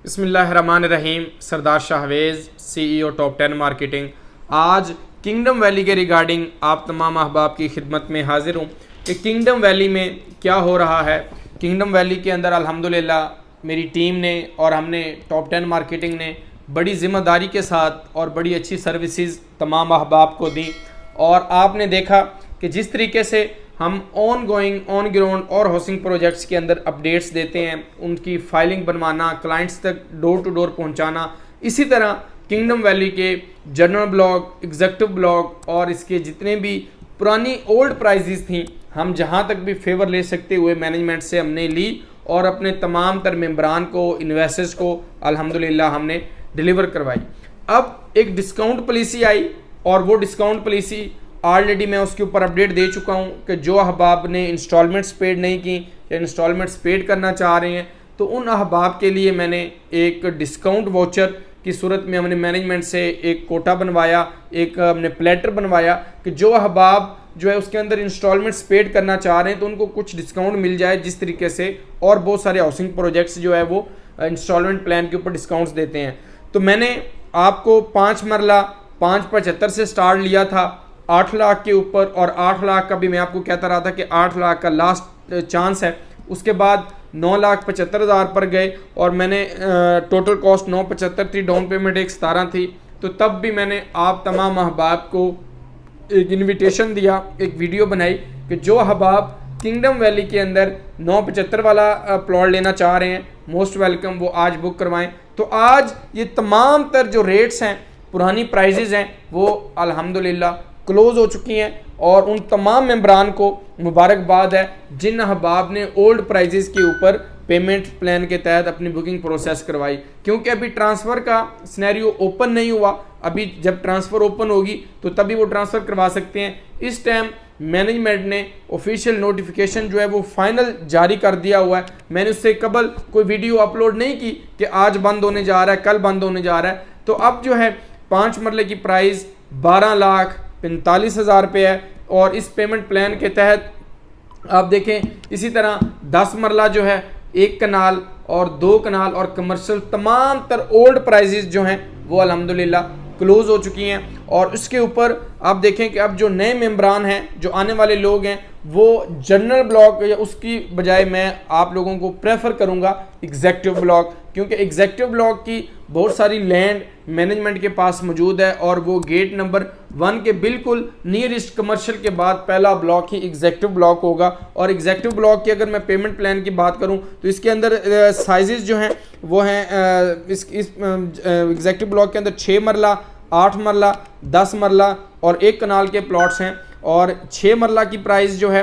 बिस्मिल्लाहिर्रहमानिर्रहीम। सरदार Shahvez, CEO top 10 marketing. आज kingdom valley के रिगार्डिंग आप तमाम अहबाब की खिदमत में हाजिर हूँ कि किंगडम वैली में क्या हो रहा है। किंगडम वैली के अंदर अल्हम्दुलिल्लाह मेरी टीम ने और हमने टॉप 10 मार्केटिंग ने बड़ी ज़िम्मेदारी के साथ और बड़ी अच्छी सर्विसेज तमाम अहबाब को दी। और आपने देखा कि जिस तरीके से हम ऑन गोइंग ऑन ग्राउंड और हाउसिंग प्रोजेक्ट्स के अंदर अपडेट्स देते हैं, उनकी फाइलिंग बनवाना, क्लाइंट्स तक डोर टू डोर पहुंचाना, इसी तरह किंगडम वैली के जर्नल ब्लॉग, एग्जेक्टिव ब्लॉग और इसके जितने भी पुरानी ओल्ड प्राइजेस थी, हम जहां तक भी फेवर ले सकते हुए मैनेजमेंट से हमने ली और अपने तमाम तर मेंबरान को, इन्वेस्टर्स को अल्हम्दुलिल्लाह हमने डिलीवर करवाई। अब एक डिस्काउंट पॉलिसी आई और वो डिस्काउंट पॉलिसी ऑलरेडी मैं उसके ऊपर अपडेट दे चुका हूँ कि जो अहबाब ने इंस्टॉलमेंट्स पेड नहीं की या इंस्टॉलमेंट्स पेड करना चाह रहे हैं तो उन अहबाब के लिए मैंने एक डिस्काउंट वाउचर की सूरत में हमने मैनेजमेंट से एक कोटा बनवाया, एक हमने प्लेटर बनवाया कि जो अहबाब जो है उसके अंदर इंस्टॉलमेंट्स पेड करना चाह रहे हैं तो उनको कुछ डिस्काउंट मिल जाए, जिस तरीके से और बहुत सारे हाउसिंग प्रोजेक्ट्स जो है वो इंस्टॉलमेंट प्लान के ऊपर डिस्काउंट्स देते हैं। तो मैंने आपको 5 मरला 575 से स्टार्ट लिया था 8 लाख के ऊपर, और 8 लाख का भी मैं आपको कहता रहा था कि 8 लाख का लास्ट चांस है। उसके बाद 9,75,000 पर गए और मैंने टोटल कॉस्ट 975 थी, डाउन पेमेंट 117 थी। तो तब भी मैंने आप तमाम अहबाब को एक इन्विटेशन दिया, एक वीडियो बनाई कि जो अहबाब किंगडम वैली के अंदर 975 वाला प्लॉट लेना चाह रहे हैं, मोस्ट वेलकम, वो आज बुक करवाएं। तो आज ये तमाम तर जो रेट्स हैं, पुरानी प्राइजेज हैं, वो अल्हम्दुलिल्लाह क्लोज हो चुकी हैं और उन तमाम मेंबरान को मुबारकबाद है जिन अहबाब ने ओल्ड प्राइजेस के ऊपर पेमेंट प्लान के तहत अपनी बुकिंग प्रोसेस करवाई। क्योंकि अभी ट्रांसफ़र का सिनेरियो ओपन नहीं हुआ, अभी जब ट्रांसफ़र ओपन होगी तो तभी वो ट्रांसफ़र करवा सकते हैं। इस टाइम मैनेजमेंट ने ऑफिशियल नोटिफिकेशन जो है वो फाइनल जारी कर दिया हुआ है। मैंने उससे कबल कोई वीडियो अपलोड नहीं की कि आज बंद होने जा रहा है, कल बंद होने जा रहा है। तो अब जो है 5 मरले की प्राइस 12,45,000 रुपये है और इस पेमेंट प्लान के तहत आप देखें इसी तरह 10 मरला जो है 1 कनाल और 2 कनाल और कमर्शियल तमाम तर ओल्ड प्राइजेस जो हैं वो अल्हम्दुलिल्लाह क्लोज हो चुकी हैं। और उसके ऊपर आप देखें कि अब जो नए मेंबरान हैं, जो आने वाले लोग हैं, वो जनरल ब्लॉक या उसकी बजाय मैं आप लोगों को प्रेफर करूंगा एग्जेक्टिव ब्लॉक, क्योंकि एग्जेक्टिव ब्लॉक की बहुत सारी लैंड मैनेजमेंट के पास मौजूद है और वो गेट नंबर 1 के बिल्कुल नियरेस्ट कमर्शियल के बाद पहला ब्लॉक ही एग्जेक्टिव ब्लॉक होगा। और एग्जेक्टिव ब्लॉक की अगर मैं पेमेंट प्लान की बात करूं तो इसके अंदर साइजेस जो हैं वो हैं इस एग्जेक्टिव ब्लॉक के अंदर 6 मरला, 8 मरला, 10 मरला और 1 कनाल के प्लॉट्स हैं। और 6 मरला की प्राइस जो है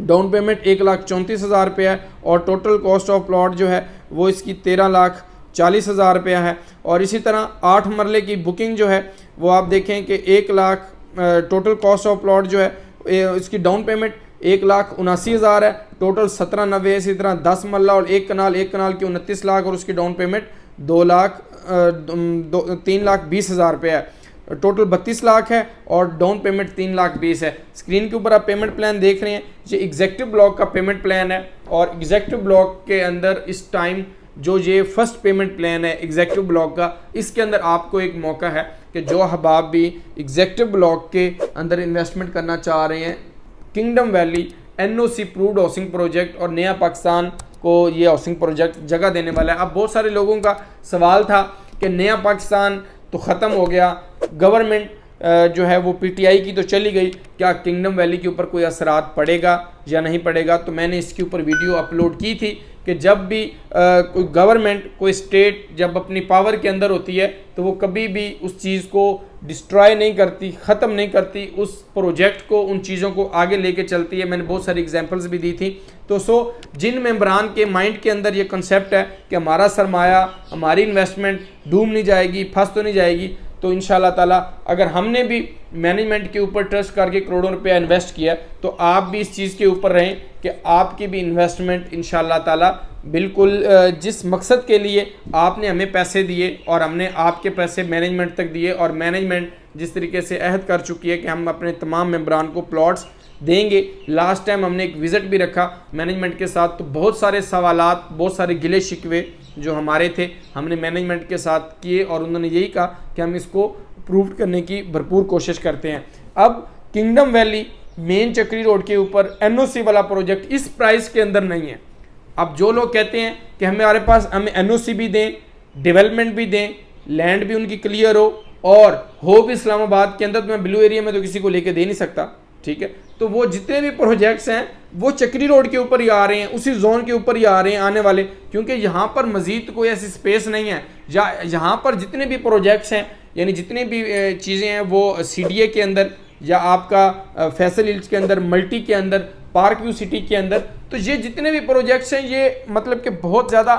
डाउन पेमेंट 1,34,000 रुपये है और टोटल कॉस्ट ऑफ प्लॉट जो है वो इसकी 13,40,000 रुपया है। और इसी तरह 8 मरले की बुकिंग जो है वो आप देखें कि 1 lakh total cost of plot जो है इसकी डाउन पेमेंट 1,79,000 है, टोटल 17,90 है। इसी तरह 10 मरला और 1 कनाल की 29 लाख और उसकी डाउन पेमेंट 3,20,000 रुपये है। टोटल 32 लाख है और डाउन पेमेंट 3,20,000 है। स्क्रीन के ऊपर आप पेमेंट प्लान देख रहे हैं, ये एग्जेक्टिव ब्लॉक का पेमेंट प्लान है। और एग्जेक्टिव ब्लॉक के अंदर इस टाइम जो ये फर्स्ट पेमेंट प्लान है एग्जेक्टिव ब्लॉक का, इसके अंदर आपको एक मौका है कि जो अहबाब भी एग्जेक्टिव ब्लॉक के अंदर इन्वेस्टमेंट करना चाह रहे हैं, kingdom valley NOC approved housing project और नया पाकिस्तान को ये हाउसिंग प्रोजेक्ट जगह देने वाला है। अब बहुत सारे लोगों का सवाल था कि नया पाकिस्तान तो ख़त्म हो गया, गवर्नमेंट जो है वो PTI की तो चली गई, क्या किंगडम वैली के ऊपर कोई असरात पड़ेगा या नहीं पड़ेगा। तो मैंने इसके ऊपर वीडियो अपलोड की थी कि जब भी कोई गवर्नमेंट, कोई स्टेट जब अपनी पावर के अंदर होती है तो वो कभी भी उस चीज़ को डिस्ट्रॉय नहीं करती, ख़त्म नहीं करती, उस प्रोजेक्ट को, उन चीज़ों को आगे लेके चलती है। मैंने बहुत सारी एग्जांपल्स भी दी थी। तो जिन मेंबरान के माइंड के अंदर ये कंसेप्ट है कि हमारा सरमाया, हमारी इन्वेस्टमेंट डूब नहीं जाएगी, फंस तो नहीं जाएगी, तो इंशाल्लाह ताला अगर हमने भी मैनेजमेंट के ऊपर ट्रस्ट करके करोड़ों रुपया इन्वेस्ट किया तो आप भी इस चीज़ के ऊपर रहें कि आपकी भी इन्वेस्टमेंट इंशाल्लाह ताला बिल्कुल जिस मकसद के लिए आपने हमें पैसे दिए और हमने आपके पैसे मैनेजमेंट तक दिए और मैनेजमेंट जिस तरीके से अहद कर चुकी है कि हम अपने तमाम मेंबरान को प्लॉट्स देंगे। लास्ट टाइम हमने एक विज़िट भी रखा मैनेजमेंट के साथ, तो बहुत सारे सवालात, बहुत सारे गिले शिकवे जो हमारे थे हमने मैनेजमेंट के साथ किए और उन्होंने यही कहा कि हम इसको प्रूव करने की भरपूर कोशिश करते हैं। अब किंगडम वैली मेन चक्री रोड के ऊपर एनओसी वाला प्रोजेक्ट इस प्राइस के अंदर नहीं है। अब जो लोग कहते हैं कि हमारे पास हमें एनओसी भी दें, डेवलपमेंट भी दें, लैंड भी उनकी क्लियर हो भी इस्लामाबाद के अंदर, तो मैं ब्लू एरिया में तो किसी को लेके दे नहीं सकता, ठीक है। तो वो जितने भी प्रोजेक्ट्स हैं वो चक्री रोड के ऊपर ही आ रहे हैं, उसी जोन के ऊपर ही आ रहे हैं आने वाले, क्योंकि यहाँ पर मजीद कोई ऐसी स्पेस नहीं है। यहाँ पर जितने भी प्रोजेक्ट्स हैं यानी जितनी भी चीज़ें हैं वो सीडीए के अंदर या आपका फैसल हिल्स के अंदर, मल्टी के अंदर, पार्क व्यू सिटी के अंदर, तो ये जितने भी प्रोजेक्ट्स हैं ये मतलब कि बहुत ज़्यादा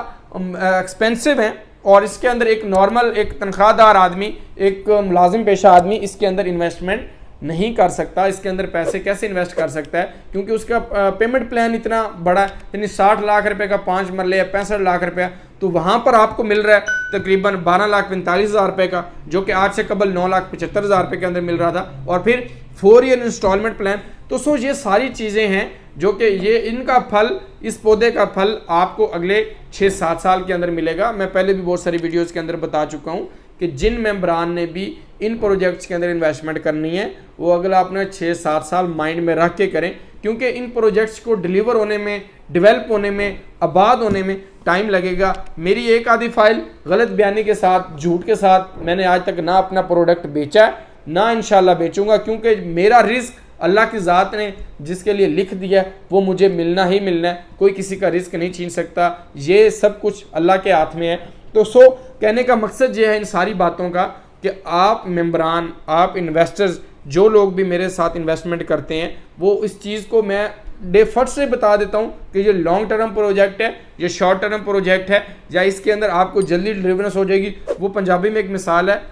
एक्सपेंसिव हैं और इसके अंदर एक नॉर्मल, एक तनख्वाहदार आदमी, एक मुलाजिम पेशा आदमी इसके अंदर इन्वेस्टमेंट नहीं कर सकता। इसके अंदर पैसे कैसे इन्वेस्ट कर सकता है, क्योंकि उसका पेमेंट प्लान इतना बड़ा है, यानी 60 लाख रुपए का 5 मरले या 65 लाख रुपया, तो वहाँ पर आपको मिल रहा है तकरीबन 12,45,000 रुपये का, जो कि आज से कबल 9,75,000 रुपये के अंदर मिल रहा था, और फिर 4 ईयर इंस्टॉलमेंट प्लान। तो ये सारी चीज़ें हैं जो कि ये इनका फल, इस पौधे का फल आपको अगले 6-7 साल के अंदर मिलेगा। मैं पहले भी बहुत सारी वीडियोज़ के अंदर बता चुका हूँ कि जिन मेंबरान ने भी इन प्रोजेक्ट्स के अंदर इन्वेस्टमेंट करनी है वो अगला अपने 6-7 साल माइंड में रख के करें, क्योंकि इन प्रोजेक्ट्स को डिलीवर होने में, डेवलप होने में, आबाद होने में टाइम लगेगा। मेरी एक आधी फाइल गलत बयानी के साथ, झूठ के साथ मैंने आज तक ना अपना प्रोडक्ट बेचा है ना इंशाल्लाह बेचूंगा, क्योंकि मेरा रिस्क अल्लाह की ज़ात ने जिसके लिए लिख दिया वो मुझे मिलना ही मिलना है, कोई किसी का रिस्क नहीं छीन सकता, ये सब कुछ अल्लाह के हाथ में है। तो कहने का मकसद ये है इन सारी बातों का कि आप मेंबरान, आप इन्वेस्टर्स, जो लोग भी मेरे साथ इन्वेस्टमेंट करते हैं, वो इस चीज़ को मैं डे फर्स्ट से बता देता हूँ कि ये लॉन्ग टर्म प्रोजेक्ट है, ये शॉर्ट टर्म प्रोजेक्ट है, या इसके अंदर आपको जल्दी डिलीवरेंस हो जाएगी। वो पंजाबी में एक मिसाल है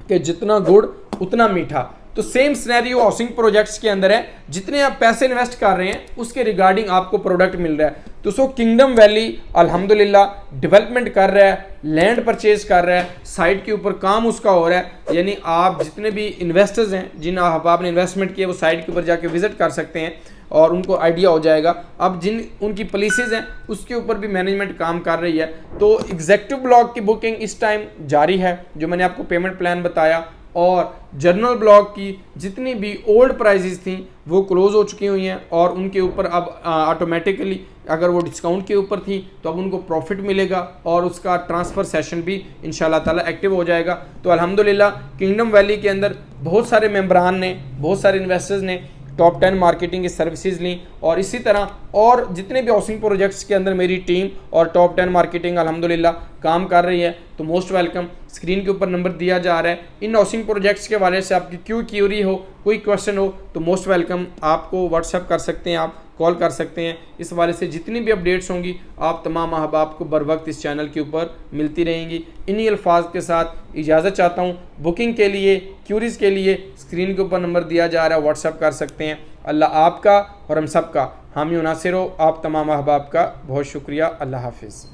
कि जितना गुड़ उतना मीठा। तो सेम सिनेरियो हाउसिंग प्रोजेक्ट्स के अंदर है, जितने आप पैसे इन्वेस्ट कर रहे हैं उसके रिगार्डिंग आपको प्रोडक्ट मिल रहा है। तो किंगडम वैली अल्हम्दुलिल्लाह डेवलपमेंट कर रहा है, लैंड परचेज कर रहा है, साइट के ऊपर काम उसका हो रहा है, यानी आप जितने भी इन्वेस्टर्स हैं जिन आपने इन्वेस्टमेंट किया वो साइट के ऊपर जाके विजिट कर सकते हैं और उनको आइडिया हो जाएगा। अब जिन उनकी पॉलिसीज़ हैं उसके ऊपर भी मैनेजमेंट काम कर रही है। तो एग्जेक्टिव ब्लॉक की बुकिंग इस टाइम जारी है, जो मैंने आपको पेमेंट प्लान बताया, और जर्नल ब्लॉक की जितनी भी ओल्ड प्राइजेस थी वो क्लोज हो चुकी हुई हैं और उनके ऊपर अब ऑटोमेटिकली अगर वो डिस्काउंट के ऊपर थी तो अब उनको प्रॉफिट मिलेगा और उसका ट्रांसफ़र सेशन भी इंशाल्लाह ताला एक्टिव हो जाएगा। तो अल्हम्दुलिल्लाह किंगडम वैली के अंदर बहुत सारे मेंबरान ने, बहुत सारे इन्वेस्टर्स ने टॉप 10 मार्केटिंग की सर्विसेज ली, और इसी तरह और जितने भी हाउसिंग प्रोजेक्ट्स के अंदर मेरी टीम और टॉप 10 मार्केटिंग अल्हम्दुलिल्लाह काम कर रही है। तो मोस्ट वेलकम। स्क्रीन के ऊपर नंबर दिया जा रहा है, इन हाउसिंग प्रोजेक्ट्स के हवाले से आपकी क्यों क्यूरी हो, कोई क्वेश्चन हो तो मोस्ट वेलकम, आपको व्हाट्सएप कर सकते हैं, आप कॉल कर सकते हैं। इस हवाले से जितनी भी अपडेट्स होंगी आप तमाम अहबाब को बर वक्त इस चैनल के ऊपर मिलती रहेंगी। इन्हीं अल्फाज के साथ इजाज़त चाहता हूँ। बुकिंग के लिए, क्यूरीज़ के लिए स्क्रीन के ऊपर नंबर दिया जा रहा है, व्हाट्सएप कर सकते हैं। अल्लाह आपका और हम सब का हामी नासिर हो। आप तमाम अहबाब का बहुत शुक्रिया। अल्लाह हाफिज़।